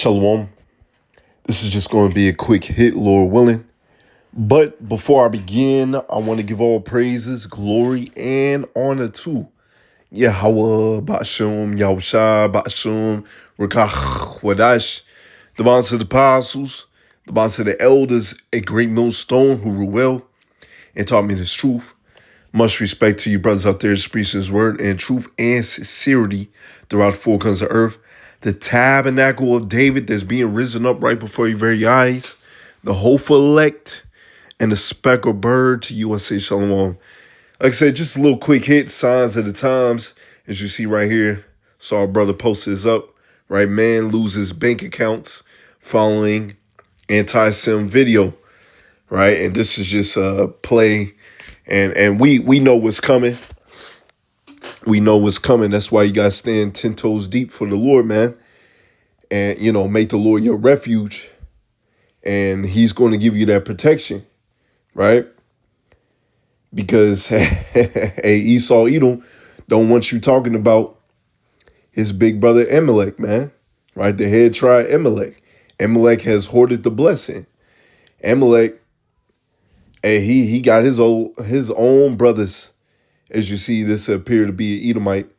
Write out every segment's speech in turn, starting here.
Shalom. This is just going to be a quick hit, Lord willing. But before I begin, I want to give all praises, glory, and honor to Yahweh, Bashum, Yahushua, Bashum, Rakach, Wadash, the bonds of the apostles, the bonds of the elders, a great millstone who rule well and taught me this truth. Much respect to you brothers out there preaching his word and truth and sincerity throughout the four corners of earth. The tabernacle of David that's being risen up right before your very eyes. The hopeful elect and the speckled bird to you. I say shalom. Like I said, just a little quick hit, signs of the times. As you see right here, saw our brother post this up. Right, man loses bank accounts following anti-sim video. Right, and this is just a play. And we know what's coming. We know what's coming. That's why you got to stand 10 toes deep for the Lord, man. And, make the Lord your refuge. And he's going to give you that protection, right? Because, hey, Esau Edom don't want you talking about his big brother Amalek, man. Right? The head tribe Amalek. Amalek has hoarded the blessing. Amalek, hey, he got his own brothers. As you see, this appear to be an Edomite.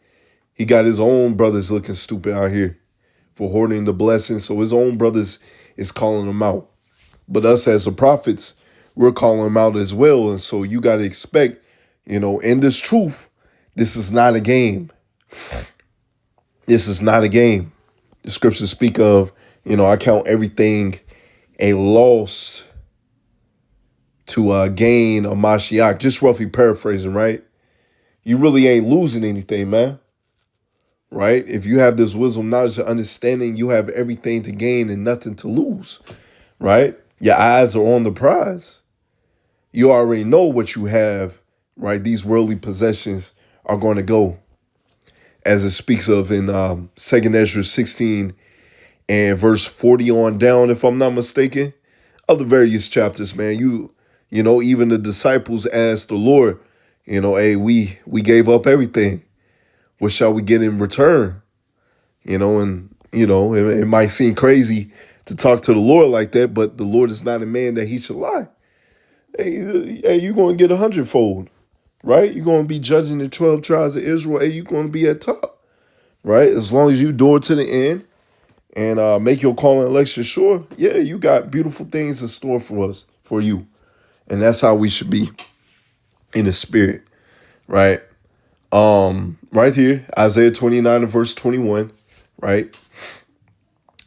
He got his own brothers looking stupid out here for hoarding the blessing. So his own brothers is calling him out. But us as the prophets, we're calling him out as well. And so you got to expect, in this truth, this is not a game. This is not a game. The scriptures speak of, I count everything a loss to gain a Mashiach. Just roughly paraphrasing, right? You really ain't losing anything, man. Right? If you have this wisdom, knowledge, and understanding, you have everything to gain and nothing to lose. Right? Your eyes are on the prize. You already know what you have, right? These worldly possessions are going to go. As it speaks of in 2nd Ezra 16 and verse 40 on down, if I'm not mistaken. Other various chapters, man. Even the disciples asked the Lord, hey, we gave up everything. What shall we get in return? It might seem crazy to talk to the Lord like that, but the Lord is not a man that he should lie. Hey, you're going to get 100-fold, right? You're going to be judging the 12 tribes of Israel. Hey, you're going to be at top, right? As long as you do it to the end and make your call and election sure, yeah, you got beautiful things in store for us, for you. And that's how we should be in the spirit, right? Right here, Isaiah 29 and verse 21, right?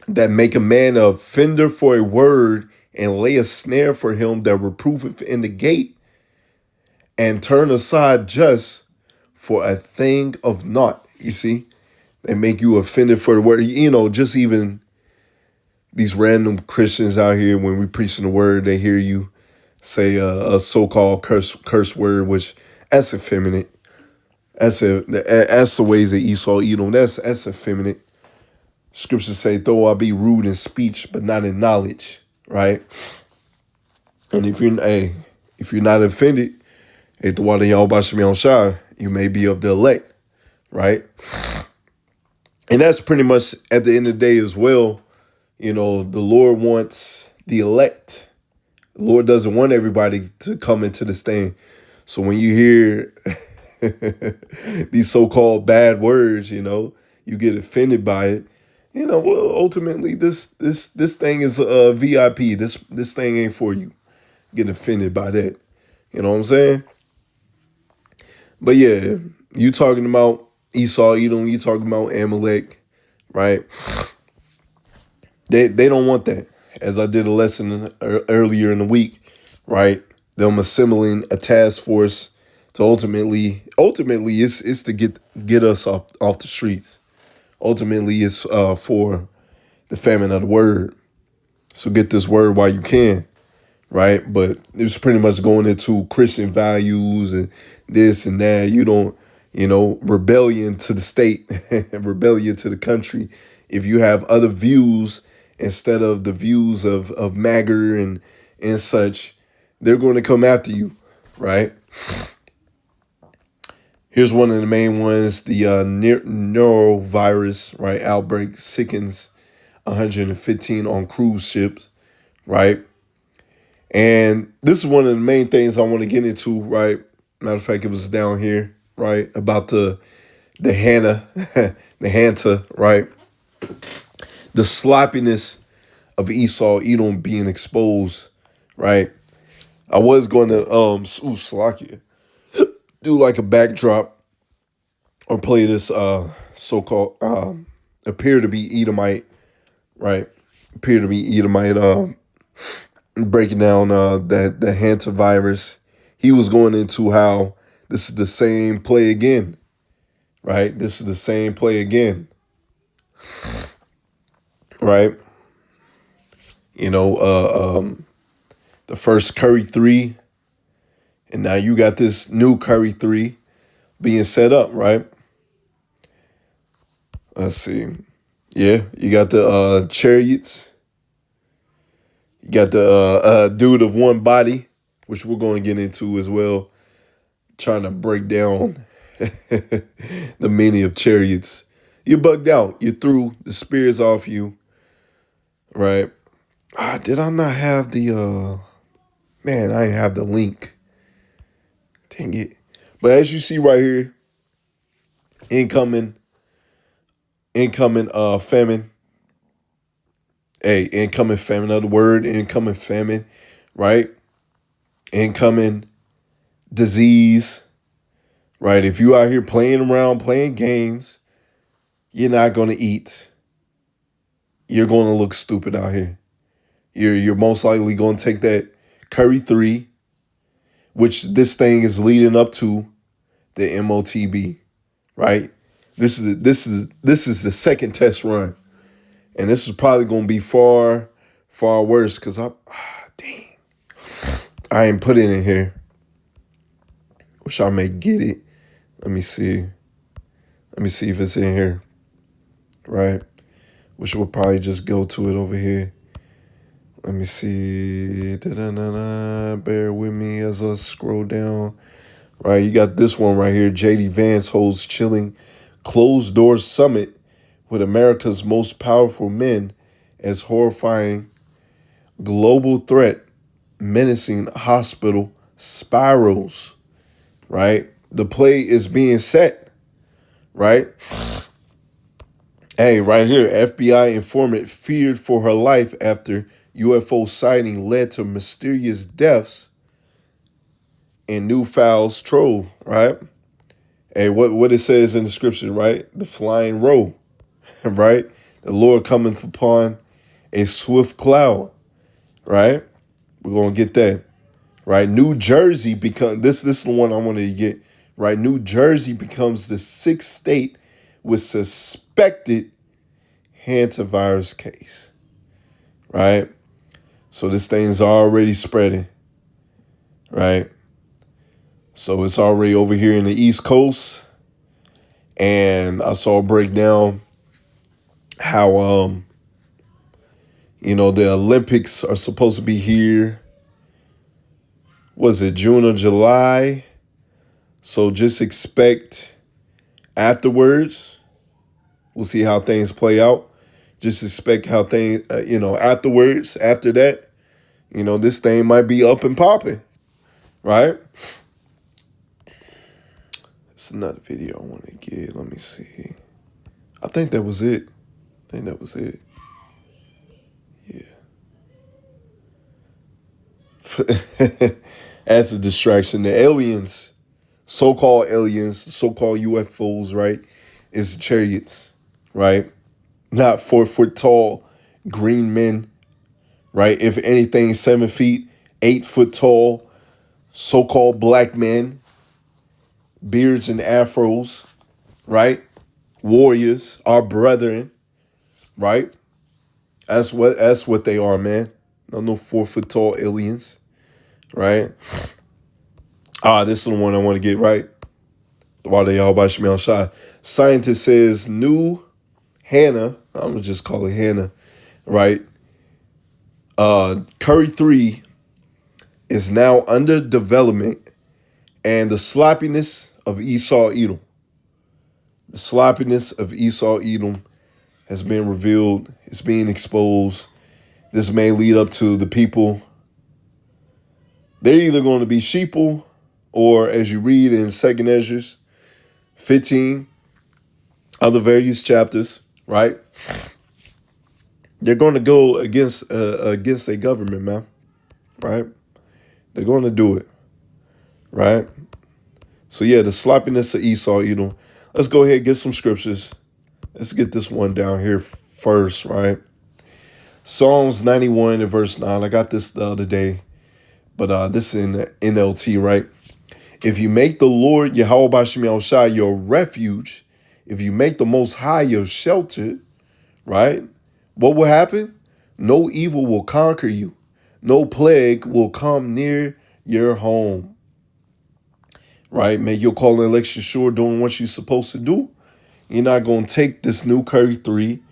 That make a man a fender for a word and lay a snare for him that reproveth in the gate and turn aside just for a thing of naught. You see, they make you offended for the word. Just even these random Christians out here, when we preaching the word, they hear you say a so-called curse word, which that's effeminate. That's the ways that Esau Edom. That's effeminate. Scriptures say, though I be rude in speech, but not in knowledge, right? And if you're not offended, you may be of the elect, right? And that's pretty much at the end of the day as well. The Lord wants the elect. The Lord doesn't want everybody to come into this thing. So when you hear these so-called bad words, you get offended by it. Ultimately, this thing is a VIP. This thing ain't for you. Get offended by that. You know what I'm saying? But yeah, you talking about Esau, you talking about Amalek, right? They don't want that. As I did a lesson earlier in the week, right? Them assembling a task force to ultimately it's to get us off the streets. Ultimately, it's for the famine of the word. So get this word while you can, right? But it's pretty much going into Christian values and this and that. You don't, rebellion to the state, rebellion to the country. If you have other views instead of the views of MAGA and such, they're going to come after you, right? Here's one of the main ones, the neurovirus, right, outbreak sickens 115 on cruise ships, right? And this is one of the main things I want to get into, right? Matter of fact, it was down here, right? About the Hannah, the Hanta, right? The sloppiness of Esau, Edom being exposed, right? I was going to Slovakia, do like a backdrop or play this so-called appear to be Edomite, right? Appear to be Edomite breaking down the Hanta virus. He was going into how this is the same play again, right? This is the same play again, right? You know, the first Curry 3, and now you got this new Curry 3 being set up, right? Let's see. Yeah, you got the chariots. You got the dude of one body, which we're going to get into as well, trying to break down the meaning of chariots. You bugged out. You threw the spears off you, right? Did I not have the man, I didn't have the link. Dang it. But as you see right here, incoming famine. Hey, incoming famine, another word, incoming famine, right? Incoming disease, right? If you out here playing around, playing games, you're not going to eat. You're going to look stupid out here. You're most likely going to take that Curry 3, which this thing is leading up to the MOTB, right? This is the second test run. And this is probably going to be far, far worse because dang, I ain't put it in here. Wish I may get it. Let me see. Let me see if it's in here. Right? Which we'll probably just go to it over here. Let me see. Bear with me as I scroll down. Right, you got this one right here. J.D. Vance holds chilling closed door summit with America's most powerful men as horrifying global threat menacing hospital spirals, right? The play is being set, right? Hey, right here, FBI informant feared for her life after UFO sighting led to mysterious deaths in New Fowles Troll, right? Hey, what it says in the scripture, right? The flying roe, right? The Lord cometh upon a swift cloud, right? We're going to get that, right? New Jersey becomes, this is the one I wanted to get, right? New Jersey becomes the sixth state with suspected hantavirus case, right? So this thing's already spreading, right? So it's already over here in the East Coast. And I saw a breakdown how, the Olympics are supposed to be here. Was it June or July? So just expect afterwards. We'll see how things play out. Just expect how things, afterwards, after that, this thing might be up and popping, right? It's another video I want to get. Let me see. I think that was it. Yeah. As a distraction, the aliens, so-called UFOs, right, is chariots, right? Not 4 foot tall green men, right? If anything, 7 feet, 8 foot tall, so-called black men, beards and afros, right? Warriors, our brethren, right? That's what they are, man. No 4 foot tall aliens, right? This is the one I want to get right. While they all about me on shot. Scientist says new Hannah, I'm gonna just call it Hannah, right? Curry 3 is now under development, and the sloppiness of Esau Edom. The sloppiness of Esau Edom has been revealed. It's being exposed. This may lead up to the people. They're either going to be sheeple, or as you read in 2nd Ezra 15, other various chapters, right? They're going to go against their government, man, right? They're going to do it, right? So yeah, the sloppiness of Esau, Let's go ahead and get some scriptures. Let's get this one down here first, right? Psalms 91 and verse 9. I got this the other day, but this is in the NLT, right? If you make the Lord Yahweh Bashim Shai your refuge, if you make the Most High your shelter, right? What will happen? No evil will conquer you. No plague will come near your home, right? Make your call and election sure, doing what you're supposed to do. You're not going to take this new Curry 3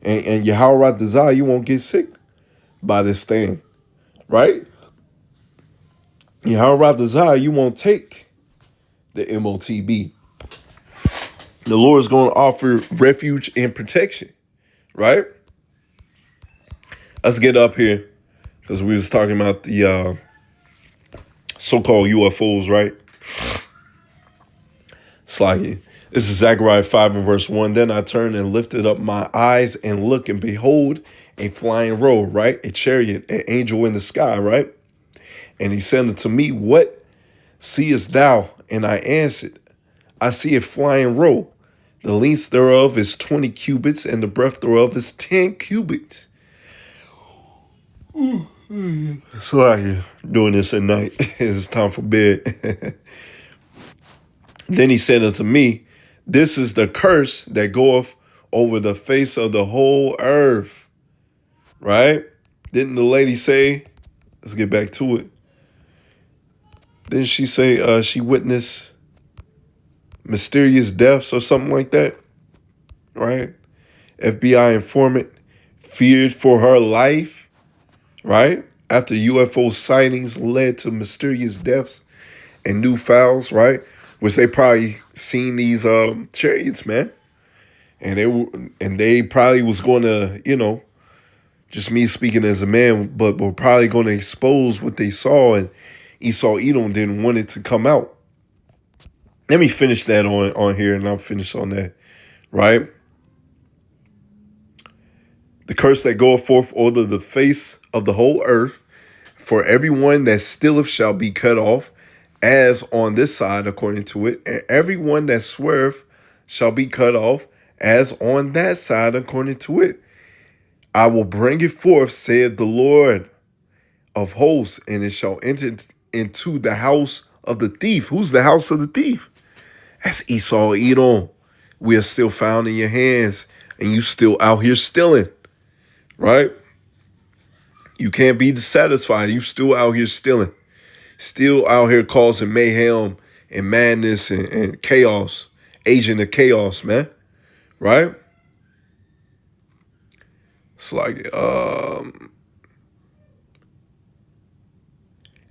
and Yahweh desire, you won't get sick by this thing, right? Yahweh desire, you won't take the MOTB. The Lord is going to offer refuge and protection, right? Let's get up here because we was talking about the so-called UFOs, right? Slaggy. This is Zechariah 5 and verse 1. Then I turned and lifted up my eyes and looked, and behold, a flying roll, right? A chariot, an angel in the sky, right? And he said unto me, what seest thou? And I answered, I see a flying roll. The length thereof is 20 cubits, and the breadth thereof is 10 cubits. Slaggy. Doing this at night. It's time for bed. Then he said unto me, this is the curse that goeth over the face of the whole earth. Right? Didn't the lady say, let's get back to it. Didn't she say she witnessed mysterious deaths or something like that? Right? FBI informant feared for her life. Right? After UFO sightings led to mysterious deaths and new files, right? Which they probably seen these chariots, man. And they probably was going to, just me speaking as a man, but were probably going to expose what they saw, and Esau Edom didn't want it to come out. Let me finish that on here, and I'll finish on that, right? The curse that goeth forth over the face of the whole earth, for everyone that stilleth shall be cut off, as on this side, according to it, and everyone that swerveth shall be cut off, as on that side, according to it. I will bring it forth, saith the Lord of hosts, and it shall enter into the house of the thief. Who's the house of the thief? That's Esau Edom. We are still found in your hands, and you still out here stealing, right? You can't be dissatisfied. You still out here stealing. Still out here causing mayhem and madness and chaos. Agent of chaos, man. Right? It's like,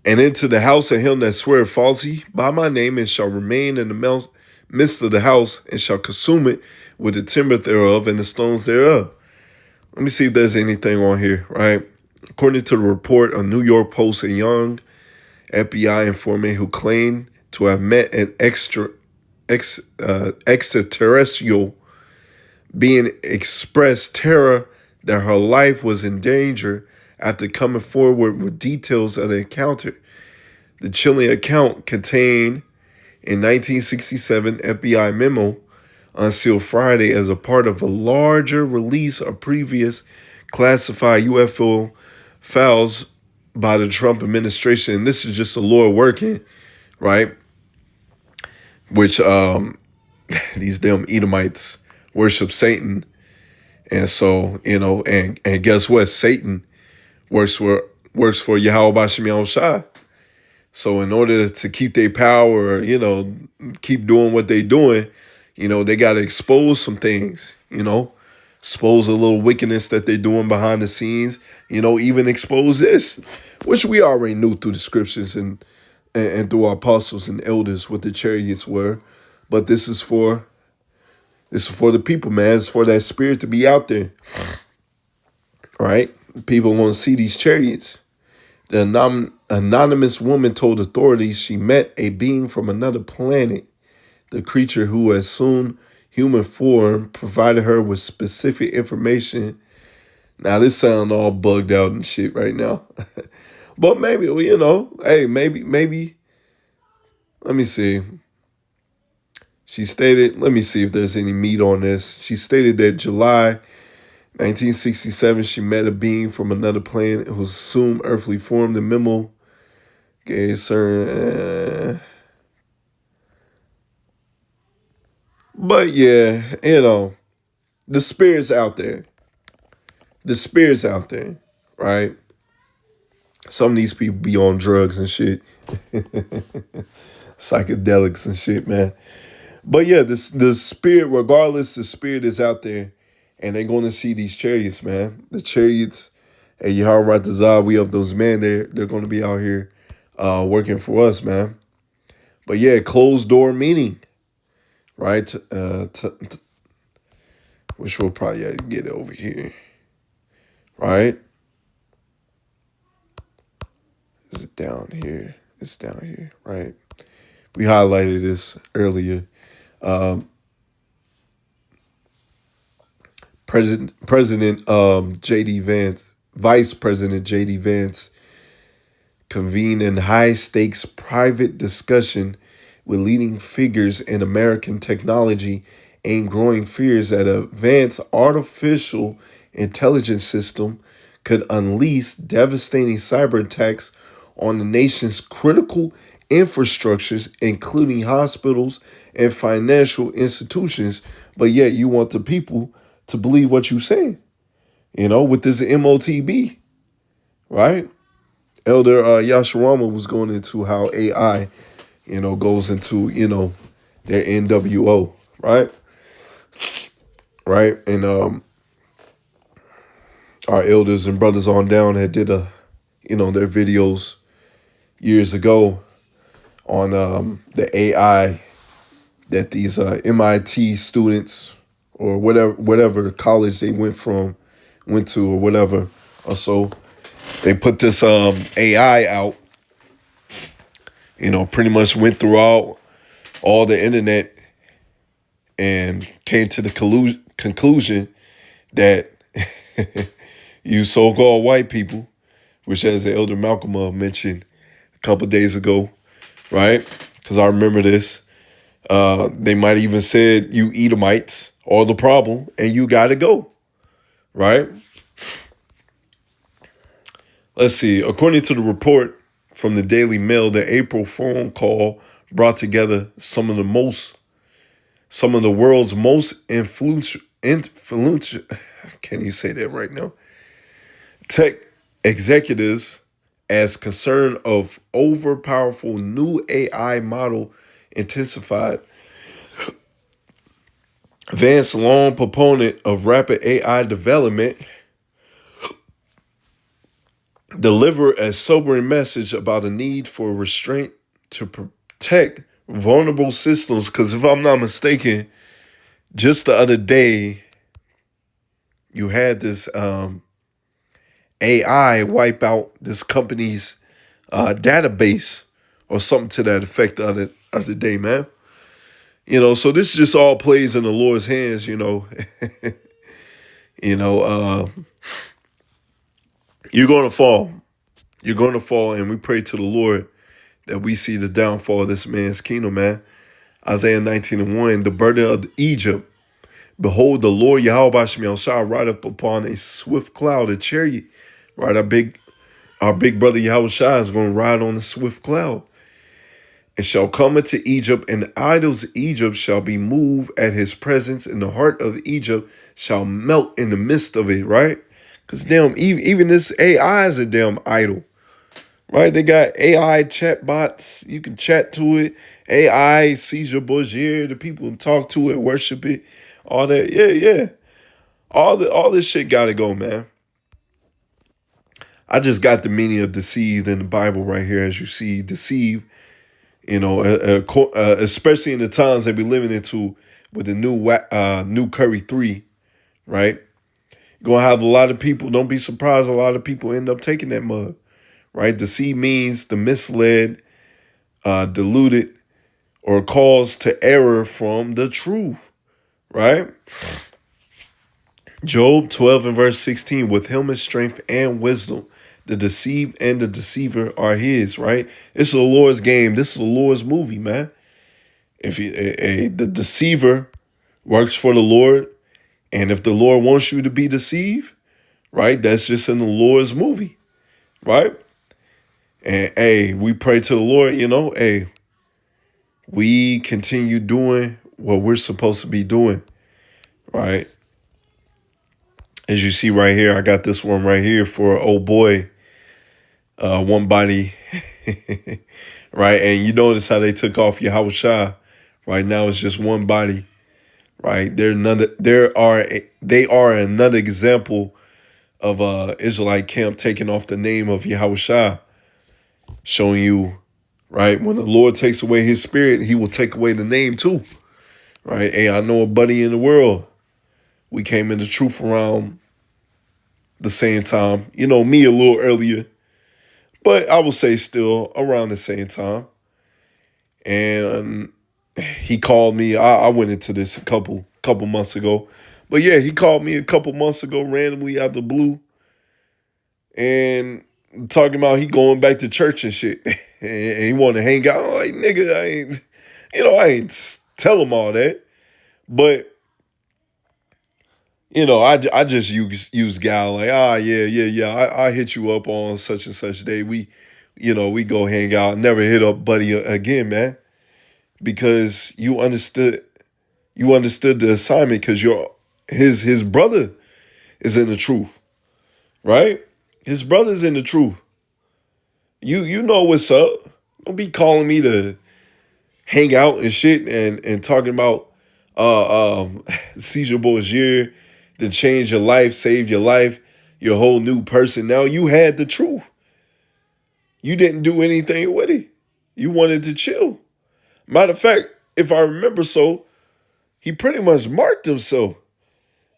and into the house of him that sweareth falsely by my name, and shall remain in the midst of the house, and shall consume it with the timber thereof and the stones thereof. Let me see if there's anything on here, right? According to the report of New York Post, a young FBI informant who claimed to have met an extraterrestrial being expressed terror that her life was in danger after coming forward with details of the encounter. The chilling account contained in 1967 FBI memo unsealed Friday as a part of a larger release of previous classified UFO files by the Trump administration. And this is just the Lord working, right? Which these damn Edomites worship Satan. And so, and guess what? Satan works for Yahweh Bashim Shai. So in order to keep their power, keep doing what they doing, they got to expose some things, expose a little wickedness that they're doing behind the scenes, even expose this, which we already knew through the scriptures and through our apostles and elders what the chariots were. But this is for This is for the people, man. It's for that spirit to be out there, right? People want to see these chariots. The anonymous woman told authorities she met a being from another planet. The creature, who assumed human form, provided her with specific information. Now this sound all bugged out and shit right now. But maybe, hey, maybe, let me see. She stated, let me see if there's any meat on this. She stated that July 1967, she met a being from another planet who assumed earthly form. The memo gave certain. But yeah, the spirit's out there. The spirit's out there, right? Some of these people be on drugs and shit, psychedelics and shit, man. But yeah, the spirit, regardless, the spirit is out there, and they're going to see these chariots, man. The chariots, and Yahweh Ratazah, we have those men. They're going to be out here, working for us, man. But yeah, closed door meeting, right? Which we'll probably get over here, right? Is it down here? It's down here, right? We highlighted this earlier. Um, President J.D. Vance, Vice President J.D. Vance, convened a high-stakes private discussion with leading figures in American technology aimed growing fears that a advanced artificial intelligence system could unleash devastating cyber attacks on the nation's critical infrastructures, including hospitals and financial institutions. But yet you want the people to believe what you're saying, with this MOTB, right? Elder Yasharama was going into how AI, goes into, their NWO, right? Right. And our elders and brothers on down had did their videos years ago on the AI that these MIT students or whatever college they went to or whatever or so, they put this AI out, pretty much went through all the internet and came to the conclusion that you so-called white people, which as the elder Malcolm mentioned a couple days ago, right? Because I remember this. They might even said you Edomites are the problem and you got to go, right? Let's see. According to the report from the Daily Mail, the April phone call brought together some of the world's most influential, can you say that right now? Tech executives as concern of overpowerful new AI model intensified. Vance, long proponent of rapid AI development, delivered a sobering message about the need for restraint to protect vulnerable systems. Because if I'm not mistaken, just the other day, you had this AI wipe out this company's database or something to that effect the other day, man. So this just all plays in the Lord's hands, you're going to fall. You're going to fall, and we pray to the Lord that we see the downfall of this man's kingdom, man. Isaiah 19:1, the burden of Egypt. Behold, the Lord Yahweh shall ride up upon a swift cloud, a chariot. Right, our big brother Yahweh Shai is going to ride on the swift cloud. And shall come into Egypt, and the idols of Egypt shall be moved at his presence, and the heart of Egypt shall melt in the midst of it, right? Because damn, even this AI is a damn idol, right? They got AI chat bots. You can chat to it. AI sees your Bourgier. The people talk to it, worship it, all that. Yeah. All this shit got to go, man. I just got the meaning of deceived in the Bible right here, as you see, deceive. Especially in the times that we're living into, with the new Curry 3, right? You're gonna have a lot of people. Don't be surprised. A lot of people end up taking that mug, right? The C means the misled, deluded, or caused to error from the truth, right? Job 12 and verse 16, with him is strength and wisdom. The deceived and the deceiver are his, right? This is the Lord's game. This is the Lord's movie, man. If the deceiver works for the Lord, and if the Lord wants you to be deceived, right, that's just in the Lord's movie, right? And hey, we pray to the Lord, hey, we continue doing what we're supposed to be doing, right? As you see right here, I got this one right here for old boy, one body, right? And you notice how they took off Yahushua. Right now it's just one body, right? They are another example of Israelite camp taking off the name of Yahushua, showing you, right? When the Lord takes away his spirit, he will take away the name too, right? Hey, I know a buddy in the world. We came into truth around the same time. Me a little earlier, but I would say still around the same time. And he called me. I went into this a couple months ago, but yeah, he called me a couple months ago randomly out the blue, and talking about he going back to church and shit, and he wanted to hang out. I'm like, nigga, I ain't tell him all that, but I just use gal like, yeah. I hit you up on such and such day. We go hang out. Never hit up buddy again, man, because you understood the assignment because his brother is in the truth, right? His brother's in the truth. You know what's up. Don't be calling me to hang out and shit and talking about Caesar Borgia to change your life, save your life, your whole new person. Now you had the truth. You didn't do anything with it. You wanted to chill. Matter of fact, if I remember so, he pretty much marked himself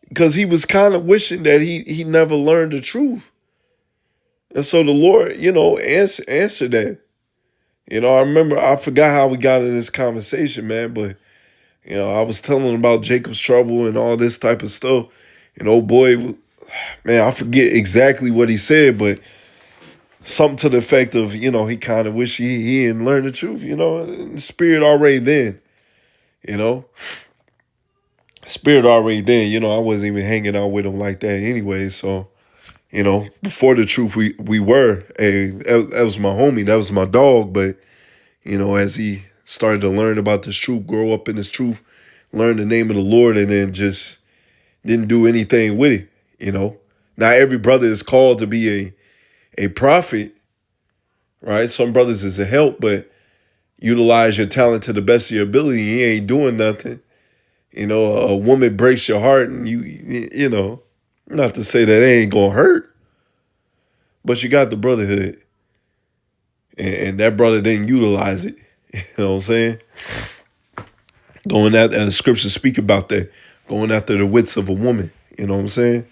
because he was kind of wishing that he never learned the truth. And so the Lord, answered that. I remember, I forgot how we got in this conversation, man, but, I was telling him about Jacob's trouble and all this type of stuff. And oh boy, man, I forget exactly what he said, but something to the effect of, he kind of wish he didn't learn the truth, the spirit already then, you know. Spirit already then, I wasn't even hanging out with him like that anyway. So, before the truth, we were. That was my homie, that was my dog. But, as he started to learn about this truth, grow up in this truth, learn the name of the Lord, and then just didn't do anything with it. Not every brother is called to be a prophet, right? Some brothers is a help, but utilize your talent to the best of your ability. You ain't doing nothing. A woman breaks your heart, and not to say that it ain't gonna hurt, but you got the brotherhood, and that brother didn't utilize it. You know what I'm saying? Going out, and the scriptures speak about that, going after the wits of a woman. You know what I'm saying?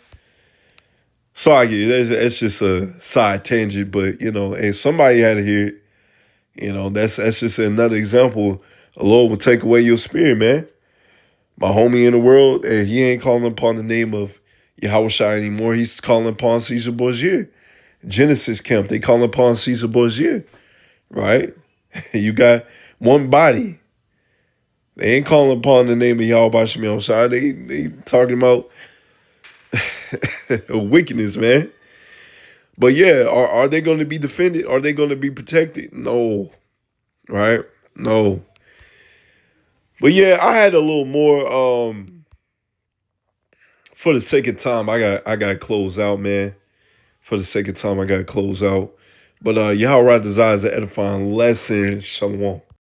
So I get it. It's just a side tangent, but and somebody had to hear it. That's just another example. The Lord will take away your spirit, man. My homie in the world, and he ain't calling upon the name of Yahushua anymore. He's calling upon Caesar Borgia. Genesis camp, they calling upon Caesar Borgia, right? You got one body. They ain't calling upon the name of Yahweh Shem Yahushua. They talking about wickedness, man. But yeah, are they going to be defended? Are they going to be protected? No, right? No. But yeah, I had a little more. For the sake of time, I got to close out, man. For the sake of time, I got to close out. But Yahweh desires an edifying lesson. Shalom.